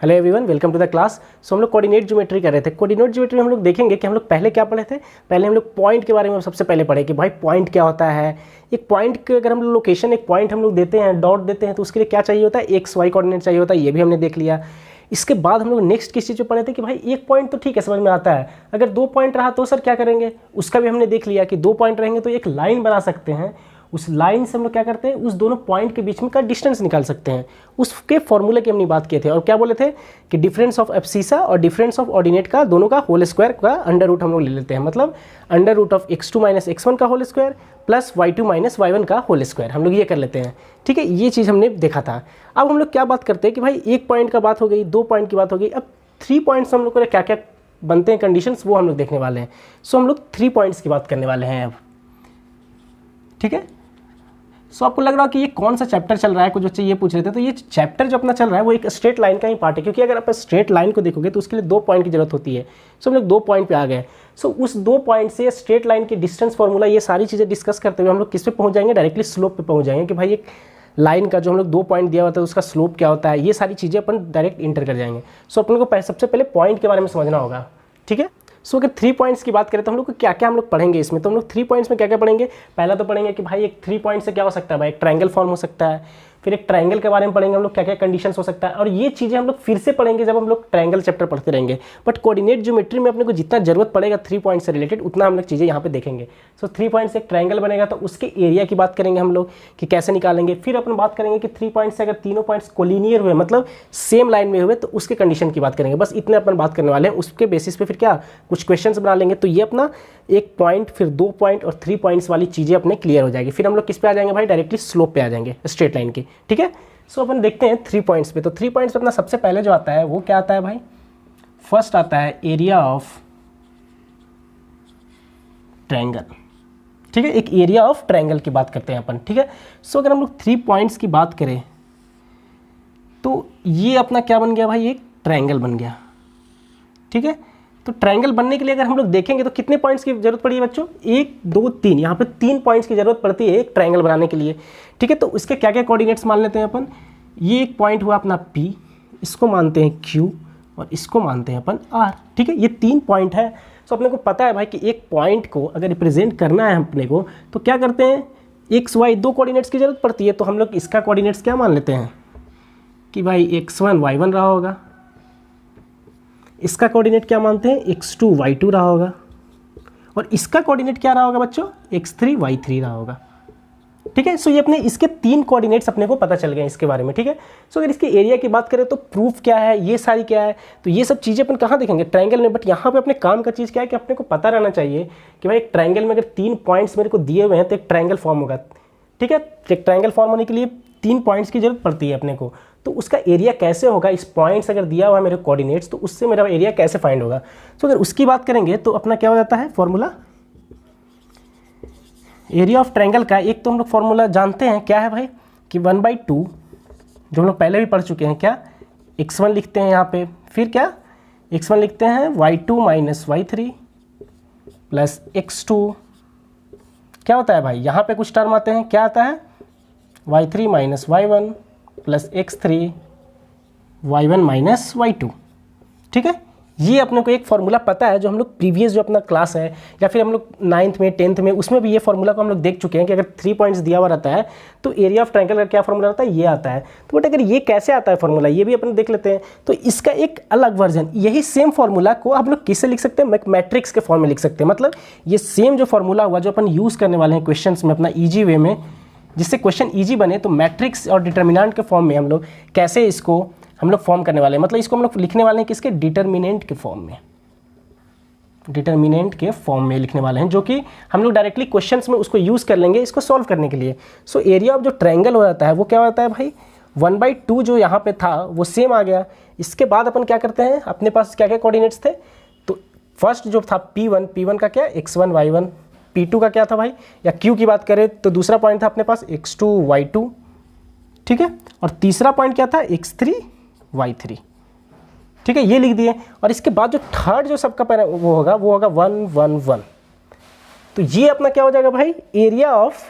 Hello everyone, welcome to the class. So हम लोग coordinate geometry कर रहे थे। कोऑर्डिनेट ज्योमेट्री में हम लोग देखेंगे कि हम लोग पहले क्या पढ़े थे। पहले हम लोग पॉइंट के बारे में सबसे पहले पढ़े कि भाई पॉइंट क्या होता है। एक पॉइंट के अगर हम लोग लोकेशन एक पॉइंट हम लोग देते हैं, डॉट देते हैं, तो उसके लिए क्या चाहिए होता है, एक्स वाई कोऑर्डिनेट चाहिए होता है। ये भी हमने देख लिया। इसके बाद हम लोग नेक्स्ट किस चीज़ पे पढ़े थे कि भाई एक पॉइंट तो ठीक है, समझ में आता है, अगर दो पॉइंट रहा तो सर क्या करेंगे, उसका भी हमने देख लिया कि दो पॉइंट रहेंगे तो एक लाइन बना सकते हैं। उस लाइन से हम लोग क्या करते हैं, उस दोनों पॉइंट के बीच में का डिस्टेंस निकाल सकते हैं। उसके फॉर्मूले की हमने बात किए थे और क्या बोले थे कि डिफरेंस ऑफ एब्सिसा और डिफरेंस ऑफ ऑर्डिनेट का दोनों का होल स्क्वायर का अंडर रूट हम लोग ले लेते हैं। मतलब under root of x2 minus x1 का whole square plus y2 minus y1 का होल स्क्वायर हम लोग ये कर लेते हैं। ठीक है, ये चीज़ हमने देखा था। अब हम लोग क्या बात करते हैं कि भाई एक पॉइंट का बात हो गई, दो पॉइंट की बात हो गई, अब 3 पॉइंट्स हम लोग को क्या क्या बनते हैं कंडीशंस, वो हम लोग देखने वाले हैं। सो हम लोग 3 पॉइंट्स की बात करने वाले हैं अब। ठीक है, सो आपको लग रहा है कि ये कौन सा चैप्टर चल रहा है, कुछ बच्चे ये पूछ रहे थे। तो ये चैप्टर जो अपना चल रहा है वो एक स्ट्रेट लाइन का ही पार्ट है, क्योंकि अगर आप स्ट्रेट लाइन को देखोगे तो उसके लिए 2 पॉइंट की जरूरत होती है। सो हम लोग 2 पॉइंट पे आ गए। सो उस 2 पॉइंट से स्ट्रेट लाइन की डिस्टेंस फॉर्मूला, ये सारी चीज़ें डिस्कस करते हुए हम लोग किस पे पहुंच जाएंगे, डायरेक्टली स्लोप पे पहुंच जाएंगे कि भाई एक लाइन का जो हम लोग 2 पॉइंट दिया होता है उसका स्लोप क्या होता है, ये सारी चीज़ें अपन डायरेक्ट इंटर कर जाएंगे। सो अपन को सबसे पहले पॉइंट के बारे में समझना होगा। ठीक है, सो अगर 3 पॉइंट्स की बात करें तो हम लोग को क्या क्या हम लोग पढ़ेंगे इसमें। तो हम लोग 3 पॉइंट्स में क्या क्या पढ़ेंगे। पहला तो पढ़ेंगे कि भाई एक 3 पॉइंट से क्या हो सकता है, भाई एक ट्रायंगल फॉर्म हो सकता है। फिर एक ट्रायंगल के बारे में पढ़ेंगे हम लोग क्या क्या कंडीशंस हो सकता है, और ये चीज़ें हम लोग फिर से पढ़ेंगे जब हम लोग ट्रायंगल चैप्टर पढ़ते रहेंगे। बट कोऑर्डिनेट ज्योमेट्री में अपने को जितना जरूरत पड़ेगा 3 पॉइंट से रिलेटेड उतना हम लोग चीज़ें यहाँ पे देखेंगे। सो 3 पॉइंट से एक ट्रायंगल बनेगा तो उसके एरिया की बात करेंगे हम लोग कि कैसे निकालेंगे। फिर अपन बात करेंगे कि 3 पॉइंट से अगर तीनों पॉइंट्स कोलिनियर हुए, मतलब सेम लाइन में हुए, तो उसके कंडीशन की बात करेंगे। बस इतने अपन बात करने वाले हैं। उसके बेसिस पे फिर क्या कुछ क्वेश्चंस बना लेंगे। तो ये अपना एक पॉइंट, फिर 2 पॉइंट और 3 पॉइंट्स वाली चीज़ें अपने क्लियर हो जाएगी। फिर हम लोग किस पे आ जाएंगे भाई, डायरेक्टली स्लोप पे आ जाएंगे स्ट्रेट लाइन के। ठीक है, सो अपन देखते हैं 3 पॉइंट्स पे। तो 3 पॉइंट्स पे अपना सबसे पहले जो आता है वो क्या आता है भाई, फर्स्ट आता है एरिया ऑफ ट्रायंगल। ठीक है, एक एरिया ऑफ ट्रायंगल की बात करते हैं अपन। ठीक है, सो अगर हम लोग 3 पॉइंट्स की बात करें तो ये अपना क्या बन गया भाई, एक ट्रायंगल बन गया। ठीक है, तो ट्रायंगल बनने के लिए अगर हम लोग देखेंगे तो कितने पॉइंट्स की जरूरत पड़ी है बच्चों, 1 2 3, यहाँ पे 3 पॉइंट्स की जरूरत पड़ती है एक ट्रायंगल बनाने के लिए। ठीक है, तो इसके क्या क्या कोऑर्डिनेट्स मान लेते हैं अपन। ये एक पॉइंट हुआ अपना P, इसको मानते हैं Q और इसको मानते हैं अपन R। ठीक है, ये 3 पॉइंट है। सो अपने को पता है भाई कि एक पॉइंट को अगर रिप्रेजेंट करना है अपने को तो क्या करते हैं, एक्स वाई 2 कोऑर्डिनेट्स की जरूरत पड़ती है। तो हम लोग इसका कोऑर्डिनेट्स क्या मान लेते हैं कि भाई x1 y1 रहा होगा। इसका कोऑर्डिनेट क्या मानते हैं, x2 y2 रहा होगा। और इसका कोऑर्डिनेट क्या रहा होगा बच्चों, x3 y3 रहा होगा। ठीक है, सो ये अपने इसके 3 कोऑर्डिनेट्स अपने को पता चल गए इसके बारे में। ठीक है, सो अगर इसके एरिया की बात करें तो प्रूफ क्या है, ये सारी क्या है, तो ये सब चीज़ें अपन कहाँ देखेंगे, ट्रायंगल में। बट यहाँ पे अपने काम का चीज़ क्या है कि अपने को पता रहना चाहिए कि भाई एक ट्रायंगल में अगर 3 पॉइंट्स मेरे को दिए हुए हैं तो एक ट्रायंगल फॉर्म होगा। ठीक है, एक ट्रायंगल फॉर्म होने के लिए 3 पॉइंट्स की जरूरत पड़ती है अपने को। तो उसका एरिया कैसे होगा, इस पॉइंट्स अगर दिया हुआ है मेरे कोऑर्डिनेट्स तो उससे मेरा एरिया कैसे फाइंड होगा। तो अगर उसकी बात करेंगे तो अपना क्या हो जाता है फॉर्मूला एरिया ऑफ ट्रायंगल का। एक तो हम लोग फॉर्मूला जानते हैं क्या है भाई कि 1/2, जो हम लोग पहले भी पढ़ चुके हैं, क्या x1 लिखते हैं यहाँ पे, फिर क्या x1 लिखते हैं y2 minus y3 plus x2, क्या होता है भाई यहाँ पे कुछ टर्म आते हैं, क्या आता है y3 minus y1 plus x3 y1 minus y2। ठीक है, ये अपने को एक फार्मूला पता है जो हम लोग प्रीवियस जो अपना क्लास है या फिर हम लोग 9th में 10th में उसमें भी ये फार्मूला को हम लोग देख चुके हैं कि अगर 3 पॉइंट्स दिया हुआ रहता है तो एरिया ऑफ ट्रायंगल का क्या फार्मूला रहता है, ये आता है। तो बट अगर ये कैसे आता है फार्मूला, ये भी अपन देख लेते हैं। तो इसका एक अलग वर्जन, यही सेम फार्मूला को आप लोग किससे लिख सकते हैं, मैट्रिक्स के फॉर्म में लिख सकते हैं। मतलब ये सेम जो फार्मूला हुआ जो अपन यूज़ करने वाले हैं क्वेश्चन में अपना ईजी वे में, जिससे क्वेश्चन ईजी बने, तो मैट्रिक्स और डिटर्मिनेंट के फॉर्म में हम लोग कैसे इसको हम लोग फॉर्म करने वाले हैं। मतलब इसको हम लोग लिखने वाले हैं किसके, डिटर्मिनेंट के फॉर्म में, डिटर्मिनेंट के फॉर्म में लिखने वाले हैं, जो कि हम लोग डायरेक्टली क्वेश्चंस में उसको यूज़ कर लेंगे इसको सॉल्व करने के लिए। सो एरिया ऑफ जो ट्रायंगल हो जाता है वो क्या होता है भाई, 1/2 जो यहाँ पे था वो सेम आ गया। इसके बाद अपन क्या करते हैं, अपने पास क्या क्या कोऑर्डिनेट्स थे। तो फर्स्ट जो था P1 का क्या x1 y1, P2 का क्या था भाई, या Q की बात करें तो दूसरा पॉइंट था अपने पास x2 y2। ठीक है, और तीसरा पॉइंट क्या था x3 y3। ठीक है, ये लिख दिए। और इसके बाद जो थर्ड जो सबका वो होगा 1 1 1। तो ये अपना क्या हो जाएगा भाई, एरिया ऑफ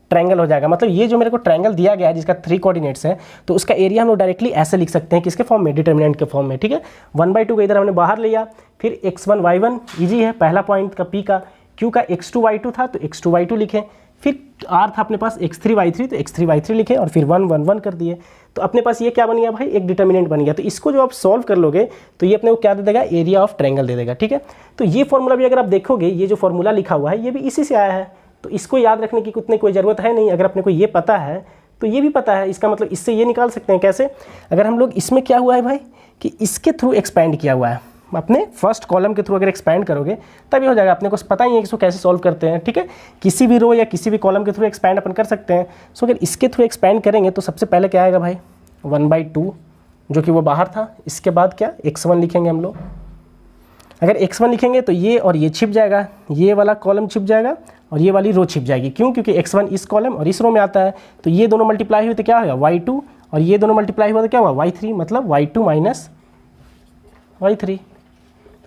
ट्रायंगल हो जाएगा। मतलब ये जो मेरे को ट्रायंगल दिया गया है जिसका 3 कोऑर्डिनेट्स है, तो उसका एरिया हम लोग डायरेक्टली ऐसे लिख सकते हैं, किसके फॉर्म में, डिटर्मिनेंट के फॉर्म में, ठीक है। 1/2 का इधर हमने बाहर लिया, फिर x1 y1 ईजी है, पहला पॉइंट का p का, q का x2 y2 था तो x2 y2 लिखें, फिर r था अपने पास x3 y3 तो x3 y3 लिखें, और फिर 1 1 1 कर दिए। तो अपने पास ये क्या बन गया भाई, एक डिटर्मिनेंट बन गया। तो इसको जो आप सॉल्व कर लोगे तो ये अपने को क्या दे देगा, एरिया ऑफ ट्रायंगल दे देगा, ठीक है। तो ये फॉर्मूला भी अगर आप देखोगे, ये जो फॉर्मूला लिखा हुआ है ये भी इसी से आया है, तो इसको याद रखने की उतनी कोई ज़रूरत है नहीं। अगर अपने को ये पता है तो ये भी पता है, इसका मतलब इससे ये निकाल सकते हैं। कैसे, अगर हम लोग इसमें क्या हुआ है भाई कि इसके थ्रू एक्सपैंड किया हुआ है, अपने फर्स्ट कॉलम के थ्रू अगर एक्सपैंड करोगे तभी हो जाएगा। अपने को पता ही है कि इसको कैसे सॉल्व करते हैं, ठीक है। किसी भी रो या किसी भी कॉलम के थ्रू एक्सपैंड अपन कर सकते हैं। सो अगर इसके थ्रू एक्सपैंड करेंगे तो सबसे पहले क्या आएगा भाई, 1/2 जो कि वो बाहर था, इसके बाद क्या x1 लिखेंगे हम लोग। अगर x1 लिखेंगे तो ये और ये छिप जाएगा, ये वाला कॉलम छिप जाएगा और ये वाली रो छिप जाएगी। क्यों, क्योंकि x1 इस कॉलम और इस रो में आता है, तो ये दोनों मल्टीप्लाई हुए तो क्या होगा y2, और ये दोनों मल्टीप्लाई हुआ तो क्या हुआ y3, मतलब y2 माइनस y3।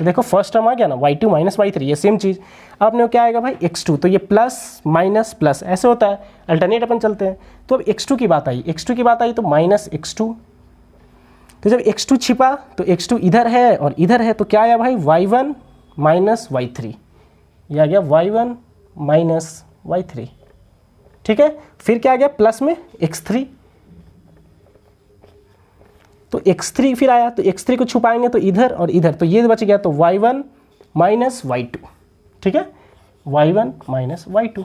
तो देखो फर्स्ट टर्म आ गया ना, y2 माइनस y3, ये सेम चीज़। अब अपने को क्या आएगा भाई x2, तो ये प्लस माइनस प्लस ऐसे होता है, अल्टरनेट अपन चलते हैं। तो अब x2 की बात आई, x2 की बात आई तो माइनस x2। तो जब x2 छिपा तो x2 इधर है और इधर है, तो क्या आया भाई y1 माइनस y3, ये आ गया y1 माइनस y3, ठीक है। फिर क्या आ गया प्लस में x3, तो x3 फिर आया, तो x3 को छुपाएंगे तो इधर और इधर, तो ये बच गया, तो y1 माइनस y2, ठीक है, y1 माइनस y2।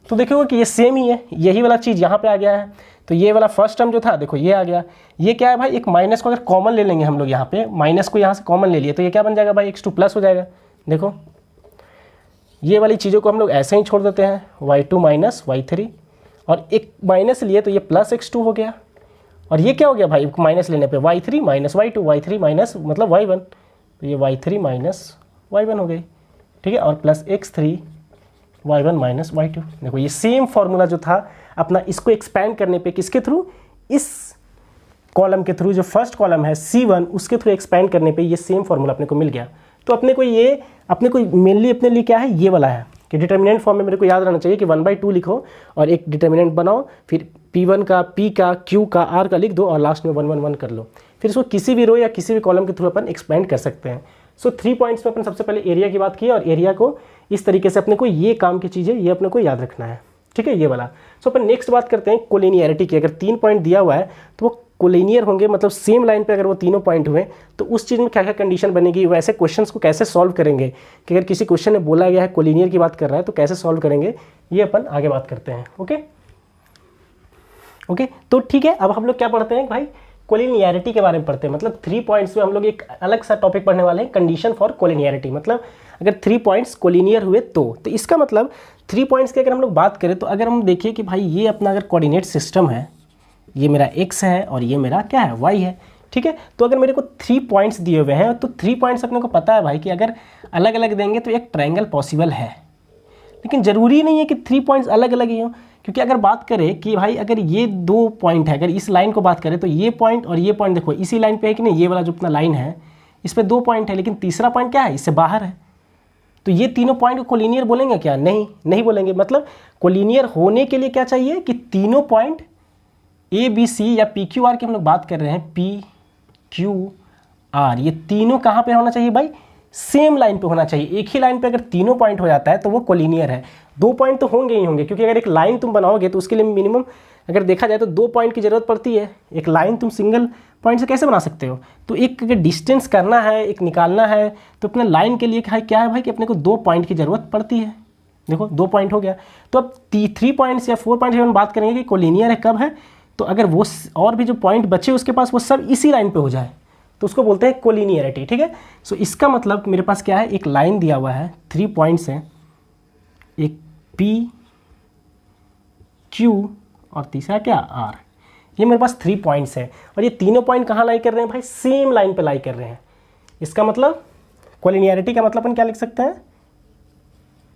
तो देखो कि ये सेम ही है, यही वाला चीज़ यहाँ पे आ गया है। तो ये वाला फर्स्ट टर्म जो था देखो ये आ गया, ये क्या है भाई, एक माइनस को अगर कॉमन ले लेंगे हम लोग, यहाँ पे माइनस को यहाँ से कॉमन ले लिए तो ये क्या बन जाएगा भाई, x2 प्लस हो जाएगा। देखो ये वाली चीज़ों को हम लोग ऐसे ही छोड़ देते हैं, y2 माइनस y3, और एक माइनस लिए तो ये प्लस x2 हो गया, और ये क्या हो गया भाई, माइनस लेने पे y3 minus y2, y3 minus मतलब y1, तो ये y3 माइनस y1 हो गई, ठीक है, और plus x3 y1 minus y2। देखो ये सेम फार्मूला जो था अपना, इसको एक्सपैंड करने पे किसके थ्रू, इस कॉलम के थ्रू, जो फर्स्ट कॉलम है C1 उसके थ्रू एक्सपैंड करने पे ये सेम फार्मूला अपने को मिल गया। तो अपने को मेनली अपने लिए क्या है, ये वाला है कि डिटर्मिनेंट फॉर्म में मेरे को याद रहना चाहिए कि 1/2 लिखो और एक डिटर्मिनेंट बनाओ, फिर P1 का, P का, Q का, R का लिख दो और लास्ट में 1 1 1 कर लो। फिर इसको किसी भी रो या किसी भी कॉलम के थ्रू अपन एक्सपेंड कर सकते हैं। सो 3 पॉइंट्स में अपन सबसे पहले एरिया की बात की, और एरिया को इस तरीके से अपने को ये काम की चीज़ें ये अपने को याद रखना है, ठीक है, ये वाला। सो अपन नेक्स्ट बात करते हैं कोलिनियरिटी की। अगर 3 पॉइंट दिया हुआ है तो वो कोलिनियर होंगे, मतलब सेम लाइन पे अगर वो तीनों पॉइंट हुए तो उस चीज़ में क्या क्या कंडीशन बनेगी, वैसे क्वेश्चंस को कैसे सॉल्व करेंगे, कि अगर किसी क्वेश्चन में बोला गया है कोलिनियर की बात कर रहा है तो कैसे सॉल्व करेंगे, ये अपन आगे बात करते हैं। ओके, तो ठीक है, अब हम लोग क्या पढ़ते हैं भाई, कोलिनियरिटी के बारे में पढ़ते हैं। मतलब 3 पॉइंट्स में हम लोग एक अलग सा टॉपिक पढ़ने वाले हैं, कंडीशन फॉर कोलिनियरिटी। मतलब अगर 3 पॉइंट्स कोलिनियर हुए तो इसका मतलब 3 पॉइंट्स की अगर हम लोग बात करें तो अगर हम देखिए कि भाई ये अपना अगर कोऑर्डिनेट सिस्टम है, ये मेरा x है और ये मेरा क्या है, y है, ठीक है। तो अगर मेरे को 3 पॉइंट्स दिए हुए हैं तो 3 पॉइंट्स अपने को पता है भाई कि अगर अलग अलग देंगे तो एक ट्रायंगल पॉसिबल है, लेकिन ज़रूरी नहीं है कि 3 पॉइंट्स अलग अलग ही हों। क्योंकि अगर बात करें कि भाई अगर ये 2 पॉइंट है, अगर इस लाइन को बात करें तो ये पॉइंट और ये पॉइंट देखो इसी लाइन पे है कि नहीं, ये वाला जो अपना लाइन है इस पे 2 पॉइंट है, लेकिन तीसरा पॉइंट क्या है, इससे बाहर है। तो ये तीनों पॉइंट को कोलिनियर बोलेंगे क्या, नहीं बोलेंगे। मतलब कोलिनियर होने के लिए क्या चाहिए कि तीनों पॉइंट ए बी सी या पी क्यू आर की हम लोग बात कर रहे हैं, पी क्यू आर, ये तीनों कहाँ पे होना चाहिए भाई, सेम लाइन पे होना चाहिए। एक ही लाइन पे अगर तीनों पॉइंट हो जाता है तो वो कोलिनियर है। 2 पॉइंट तो होंगे ही होंगे, क्योंकि अगर एक लाइन तुम बनाओगे तो उसके लिए मिनिमम अगर देखा जाए तो 2 पॉइंट की ज़रूरत पड़ती है। एक लाइन तुम सिंगल पॉइंट से कैसे बना सकते हो, तो एक अगर डिस्टेंस करना है, एक निकालना है, तो अपने लाइन के लिए क्या है भाई कि अपने को 2 पॉइंट की ज़रूरत पड़ती है। देखो 2 पॉइंट हो गया, तो अब 3 पॉइंट्स या 4 पॉइंट्स हम बात करेंगे कि कोलिनियर है कब है, तो अगर वो और भी जो पॉइंट बचे उसके पास वो सब इसी लाइन पे हो जाए तो उसको बोलते हैं कोलिनियरिटी, ठीक है। सो इसका मतलब मेरे पास क्या है, एक लाइन दिया हुआ है, 3 पॉइंट्स हैं, एक P Q और तीसरा क्या R, ये मेरे पास 3 पॉइंट्स हैं और ये तीनों पॉइंट कहाँ लाई कर रहे हैं भाई, सेम लाइन पे लाई कर रहे हैं। इसका मतलब कोलिनियरिटी का मतलब अपन क्या लिख सकते हैं,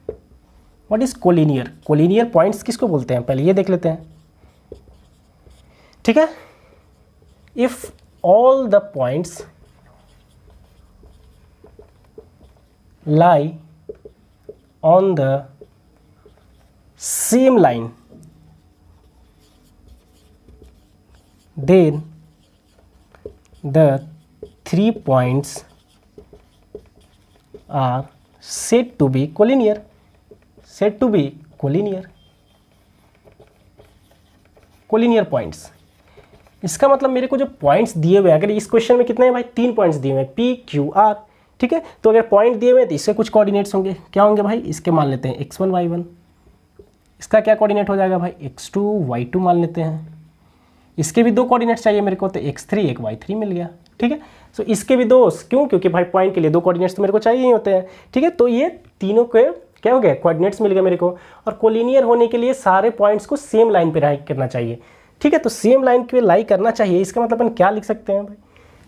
what is collinear. Collinear points किसको बोलते हैं पहले ये देख लेते हैं, ठीक है। If all the points lie on the same line, then the 3 points are said to be collinear, said to be collinear, collinear points। इसका मतलब मेरे को जो पॉइंट्स दिए हुए हैं, अगर इस क्वेश्चन में कितने हैं भाई, 3 पॉइंट्स दिए हुए हैं, पी क्यू आर, ठीक है। तो अगर पॉइंट दिए हुए हैं तो इसके कुछ कोऑर्डिनेट्स होंगे, क्या होंगे भाई, इसके मान लेते हैं x1 y1, इसका क्या कोऑर्डिनेट हो जाएगा भाई, x2 y2 मान लेते हैं। इसके भी 2 कोऑर्डिनेट्स चाहिए मेरे को, तो x3 एक y3 मिल गया, ठीक है। सो इसके भी 2, क्यों, क्योंकि भाई पॉइंट के लिए 2 कोऑर्डिनेट्स तो मेरे को चाहिए ही होते हैं, ठीक है। तो ये तीनों के क्या हो गया, कोऑर्डिनेट्स मिल गए मेरे को। और कोलिनियर होने के लिए सारे पॉइंट्स को सेम लाइन पे लाई करना चाहिए, ठीक है। तो सेम लाइन पे लाई करना चाहिए, इसका मतलब अपन क्या लिख सकते हैं भाई,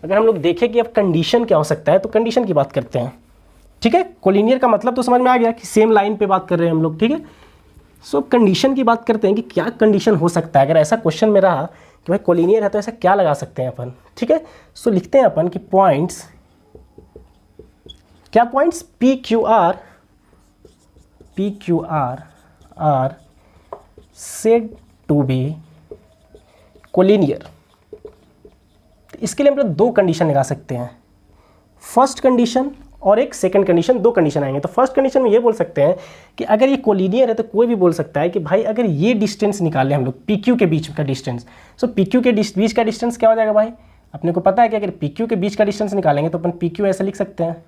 अगर हम लोग देखें कि अब कंडीशन क्या हो सकता है, तो कंडीशन की बात करते हैं, ठीक है। कोलिनियर का मतलब तो समझ में आ गया कि सेम लाइन पे बात कर रहे हैं हम लोग, ठीक है। सो कंडीशन की बात करते हैं कि क्या कंडीशन हो सकता है, अगर ऐसा क्वेश्चन में रहा कि भाई कोलिनियर है तो ऐसा क्या लगा सकते हैं अपन, ठीक है। सो लिखते हैं अपन कि पॉइंट्स, क्या points, P Q R are said to be collinear. इसके लिए हम लोग 2 कंडीशन लगा सकते हैं, फर्स्ट कंडीशन और एक सेकंड कंडीशन, 2 कंडीशन आएंगे। तो फर्स्ट कंडीशन में ये बोल सकते हैं कि अगर ये कोलिनियर है तो कोई भी बोल सकता है कि भाई अगर ये डिस्टेंस निकालें हम लोग, पी क्यू के बीच का डिस्टेंस, सो पी क्यू के बीच का डिस्टेंस क्या हो जाएगा भाई, अपने को पता है कि अगर पी क्यू के बीच का डिस्टेंस निकालेंगे तो अपन पी क्यू ऐसे लिख सकते हैं,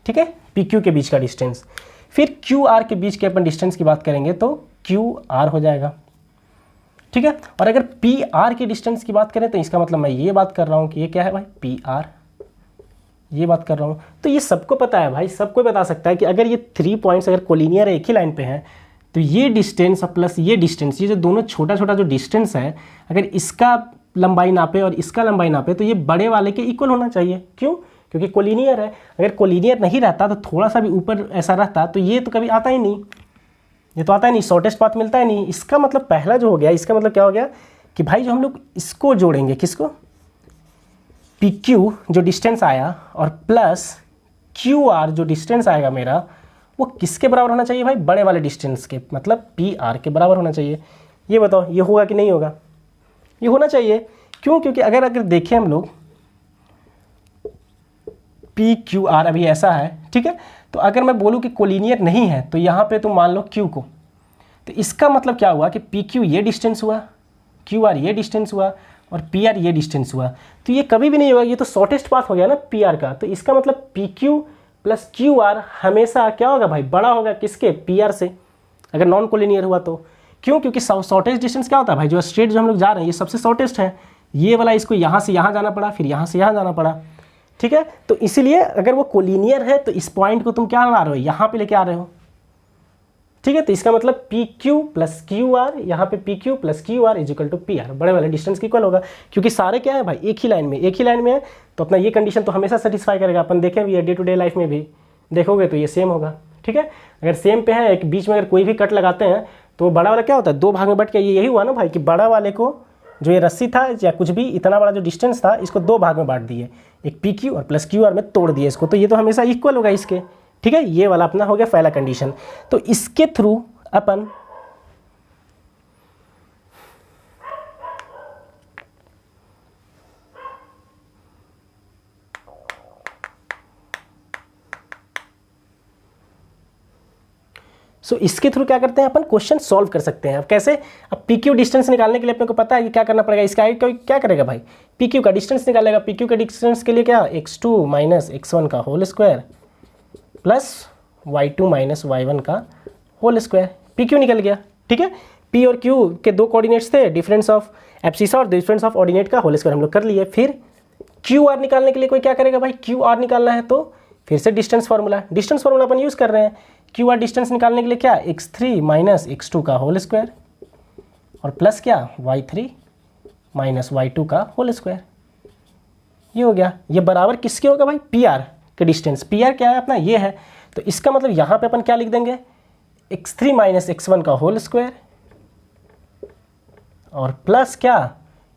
ठीक है, पी क्यू के बीच का डिस्टेंस। फिर क्यू आर के बीच के अपन डिस्टेंस की बात करेंगे तो क्यू आर हो जाएगा, ठीक है। और अगर पी आर के डिस्टेंस की बात करें तो इसका मतलब मैं ये बात कर रहा हूँ कि ये क्या है भाई, पी आर, ये बात कर रहा हूँ। तो ये सबको पता है भाई, सबको बता सकता है कि अगर ये 3 पॉइंट्स अगर कोलिनियर एक ही लाइन पे हैं तो ये डिस्टेंस प्लस ये डिस्टेंस, ये जो दोनों छोटा छोटा जो डिस्टेंस है, अगर इसका लंबाई नापे और इसका लंबाई नापे तो ये बड़े वाले के इक्वल होना चाहिए। क्यों, क्योंकि कोलिनियर है। अगर कोलिनियर नहीं रहता तो थोड़ा सा भी ऊपर ऐसा रहता तो ये तो कभी आता ही नहीं, ये तो आता ही नहीं, शॉर्टेस्ट पाथ मिलता ही नहीं। इसका मतलब पहला जो हो गया, इसका मतलब क्या हो गया कि भाई जो हम लोग इसको जोड़ेंगे, किसको, पी क्यू जो डिस्टेंस आया और प्लस क्यू आर जो डिस्टेंस आएगा मेरा, वो किसके बराबर होना चाहिए भाई, बड़े वाले डिस्टेंस के, मतलब पी आर के बराबर होना चाहिए। ये बताओ ये होगा कि नहीं होगा, ये होना चाहिए। क्यों, क्योंकि अगर देखें हम लोग पी क्यू आर अभी ऐसा है, ठीक है। तो अगर मैं बोलूँ कि कोलिनियर नहीं है तो यहाँ पे तुम मान लो क्यू को, तो इसका मतलब क्या हुआ कि पी क्यू ये डिस्टेंस हुआ, क्यू आर ये डिस्टेंस हुआ और पी आर ये डिस्टेंस हुआ। तो ये कभी भी नहीं होगा, ये तो शॉर्टेस्ट पाथ हो गया ना पी आर का। तो इसका मतलब P Q plus Q are हमेशा क्या होगा भाई, बड़ा होगा किसके, पी आर से, अगर नॉन कोलिनियर हुआ तो। क्यों, क्योंकि शॉर्टेस्ट डिस्टेंस क्या होता है भाई, जो स्ट्रेट जो हम लोग जा रहे हैं ये सबसे शॉर्टेस्ट है। ये वाला इसको यहाँ से यहाँ जाना पड़ा, फिर यहाँ से यहाँ जाना पड़ा, ठीक है। तो इसीलिए अगर वो कोलिनियर है तो इस पॉइंट को तुम क्या ला रहे हो, यहाँ पे लेके आ रहे हो, ठीक है। तो इसका मतलब P Q plus Q R, यहाँ पे P Q plus Q R is equal to P R, बड़े वाले डिस्टेंस की इक्वल होगा। क्योंकि सारे क्या है भाई, एक ही लाइन में है, तो अपना ये कंडीशन तो हमेशा सेटिस्फाई करेगा। अपन देखें भी डे टू डे लाइफ में भी देखोगे तो ये सेम होगा, ठीक है। अगर सेम पे है, एक बीच में अगर कोई भी कट लगाते हैं तो बड़ा वाला क्या होता है, 2 भाग में बट के, यही हुआ ना भाई कि बड़ा वाले को जो ये रस्सी था या कुछ भी इतना बड़ा जो डिस्टेंस था, इसको 2 भाग में बांट दिए, एक पी क्यू और प्लस क्यू आर में तोड़ दिए इसको। तो ये तो हमेशा इक्वल होगा इसके, ठीक है। ये वाला अपना हो गया पहला कंडीशन। तो इसके थ्रू अपन इसके थ्रू क्या करते हैं अपन, क्वेश्चन सॉल्व कर सकते हैं। अब कैसे, अब पी क्यू डिस्टेंस निकालने के लिए अपने को पता है कि क्या करना पड़ेगा। इसका क्या करेगा भाई, पी क्यू का डिस्टेंस निकालेगा। पी क्यू के डिस्टेंस के लिए क्या, x2 माइनस x1 का whole square plus y2 minus y1 का होल स्क्वायर। पी क्यू निकल गया, ठीक है। पी और क्यू के 2 कोऑर्डिनेट्स थे, डिफरेंस ऑफ एब्सिसा और डिफरेंस ऑफ ऑर्डिनेट का होल स्क्वायर हम लोग कर लिए। फिर क्यू आर निकालने के लिए कोई क्या करेगा भाई, क्यू आर निकालना है तो फिर से डिस्टेंस फार्मूला अपन यूज़ कर रहे हैं। क्यू आर डिस्टेंस निकालने के लिए क्या, x3 माइनस x2 का होल स्क्वायर और प्लस क्या, y3 माइनस y2 का होल स्क्वायर। ये हो गया। ये बराबर किसके होगा भाई, पी आर के डिस्टेंस। पी आर क्या है अपना, ये है। तो इसका मतलब यहाँ पे अपन क्या लिख देंगे, x3 माइनस x1 का होल स्क्वायर और प्लस क्या,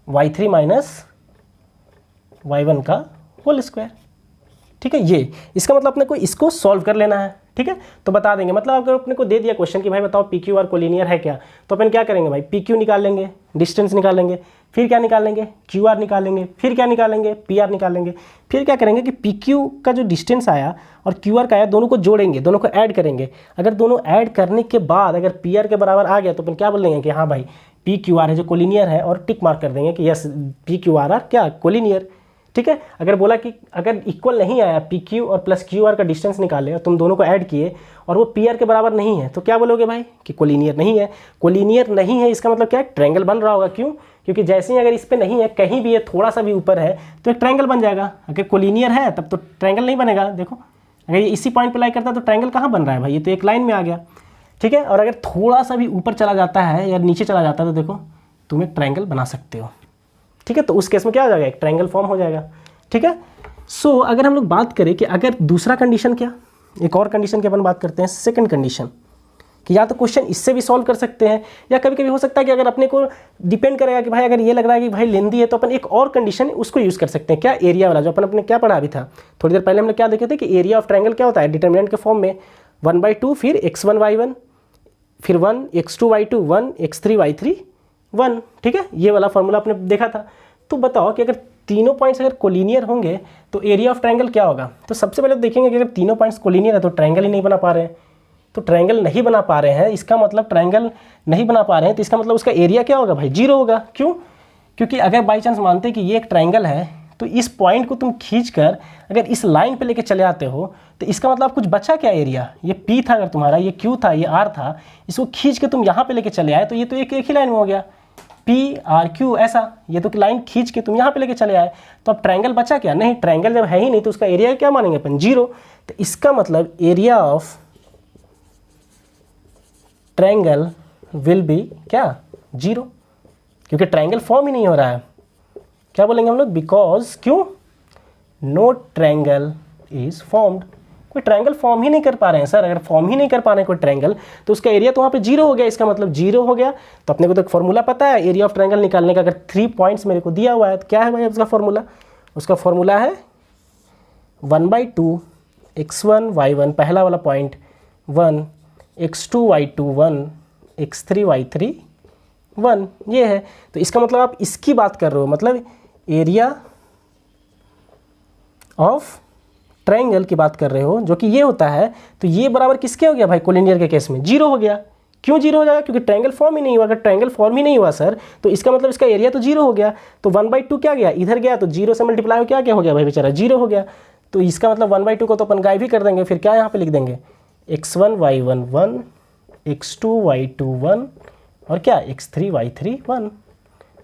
y3 माइनस y1 का होल स्क्वायर, ठीक ठीक है, ये इसका मतलब अपने को इसको सॉल्व कर लेना है। ठीक है, तो बता देंगे, मतलब अगर अपने को दे दिया क्वेश्चन कि भाई बताओ पी क्यू आर कोलिनियर है क्या, तो अपन क्या करेंगे भाई, पी क्यू निकाल लेंगे, डिस्टेंस निकाल लेंगे, फिर क्या निकाल लेंगे, क्यू आर निकाल लेंगे, फिर क्या निकालेंगे, पी आर निकाल लेंगे, फिर क्या करेंगे कि पी क्यू का जो डिस्टेंस आया और क्यू आर का आया, दोनों को जोड़ेंगे, दोनों को ऐड करेंगे। अगर दोनों ऐड करने के बाद अगर पी आर के बराबर आ गया तो अपन क्या बोलेंगे कि हाँ भाई पी क्यू आर है जो कोलिनियर है, और टिक मार्क कर देंगे कि यस पी क्यू आर क्या कोलिनियर। ठीक है, अगर बोला कि अगर इक्वल नहीं आया, पी क्यू और प्लस क्यू आर का डिस्टेंस निकाले और तुम दोनों को ऐड किए और वो पी आर के बराबर नहीं है, तो क्या बोलोगे भाई कि कोलिनियर नहीं है। कोलिनियर नहीं है इसका मतलब क्या है, ट्रायंगल बन रहा होगा। क्यों? क्योंकि जैसे ही अगर इस पर नहीं है, कहीं भी ये थोड़ा सा भी ऊपर है तो एक ट्रायंगल बन जाएगा। अगर कोलिनियर है तब तो ट्रायंगल नहीं बनेगा। देखो अगर ये इसी पॉइंट पर लाई करता है तो ट्रायंगल कहाँ बन रहा है भाई, ये तो एक लाइन में आ गया। ठीक है, और अगर थोड़ा सा भी ऊपर चला जाता है या नीचे चला जाता है तो देखो तुम एक ट्रायंगल बना सकते हो। ठीक है, तो उस केस में क्या हो जाएगा, एक ट्रायंगल फॉर्म हो जाएगा। ठीक है, सो अगर हम लोग बात करें कि अगर दूसरा कंडीशन क्या, एक और कंडीशन की अपन बात करते हैं, सेकंड कंडीशन, कि या तो क्वेश्चन इससे भी सॉल्व कर सकते हैं या कभी कभी हो सकता है कि अगर अपने को डिपेंड करेगा कि भाई अगर ये लग रहा है कि भाई लेंदी है तो अपन एक और कंडीशन उसको यूज़ कर सकते हैं। क्या, एरिया वाला, जो अपन अपने क्या पढ़ा अभी था थोड़ी देर पहले, हमने क्या देखे थे कि एरिया ऑफ ट्रायंगल क्या होता है, डिटर्मिनेंट के फॉर्म में 1/2 फिर x1 y1 फिर 1 x2 y2 1 x3 y3 1। ठीक है, ये वाला फॉर्मूला आपने देखा था। तो बताओ कि अगर तीनों पॉइंट्स अगर कोलिनियर होंगे तो एरिया ऑफ ट्रायंगल क्या होगा। तो सबसे पहले देखेंगे कि अगर तीनों पॉइंट्स कोलिनियर है तो ट्रायंगल ही नहीं बना पा रहे हैं। तो ट्रायंगल नहीं बना पा रहे हैं, इसका मतलब ट्रायंगल नहीं बना पा रहे हैं तो इसका मतलब उसका एरिया क्या होगा भाई, 0 होगा। क्यों? क्योंकि अगर बाई चांस मानते हैं कि ये एक ट्रायंगल है तो इस पॉइंट को तुम खींचकर अगर इस लाइन पे लेके चले आते हो तो इसका मतलब कुछ बचा क्या एरिया, ये P था अगर तुम्हारा, ये Q था, ये R था, इसको खींच के तुम यहाँ पे लेके चले आए तो ये तो एक ही लाइन में हो गया, PRQ ऐसा। ये तो लाइन खींच के तुम यहाँ पे लेके चले आए, तो अब ट्रायंगल बचा क्या, नहीं, ट्रायंगल जब है ही नहीं तो उसका एरिया क्या मानेंगे अपन, 0। तो इसका मतलब area of triangle will be क्या, 0, क्योंकि ट्रायंगल फॉर्म ही नहीं हो रहा है। क्या बोलेंगे हम लोग, बिकॉज क्यों, नो ट्रायंगल इज फॉर्म्ड, कोई ट्रायंगल फॉर्म ही नहीं कर पा रहे हैं सर। अगर फॉर्म ही नहीं कर पा रहे हैं कोई ट्रायंगल तो उसका एरिया तो वहाँ पे 0 हो गया, इसका मतलब 0 हो गया। तो अपने को तो फॉर्मूला पता है एरिया ऑफ ट्रायंगल निकालने का, अगर 3 पॉइंट्स मेरे को दिया हुआ है तो क्या है भाई उसका फॉर्मूला, उसका फॉर्मूला है 1/2 x1 y1 पहला वाला point 1 x2 y2 1 x3 y3 1, ये है। तो इसका मतलब आप इसकी बात कर रहे हो, मतलब एरिया ऑफ ट्रायंगल की बात कर रहे हो जो कि ये होता है। तो ये बराबर किसके हो गया भाई, कोलिनियर के केस में 0 हो गया। क्यों 0 हो जाएगा, क्योंकि ट्रायंगल फॉर्म ही नहीं हुआ। अगर ट्रायंगल फॉर्म ही नहीं हुआ सर तो इसका मतलब इसका एरिया तो 0 हो गया। तो 1/2 क्या गया, इधर गया तो 0 से मल्टीप्लाई हो क्या हो गया भाई बेचारा, 0 हो गया। तो इसका मतलब 1/2 को तो अपन गायब ही कर देंगे, फिर क्या यहाँ पे लिख देंगे x1 y1 1 x2 y2 1 और क्या x3 y3 1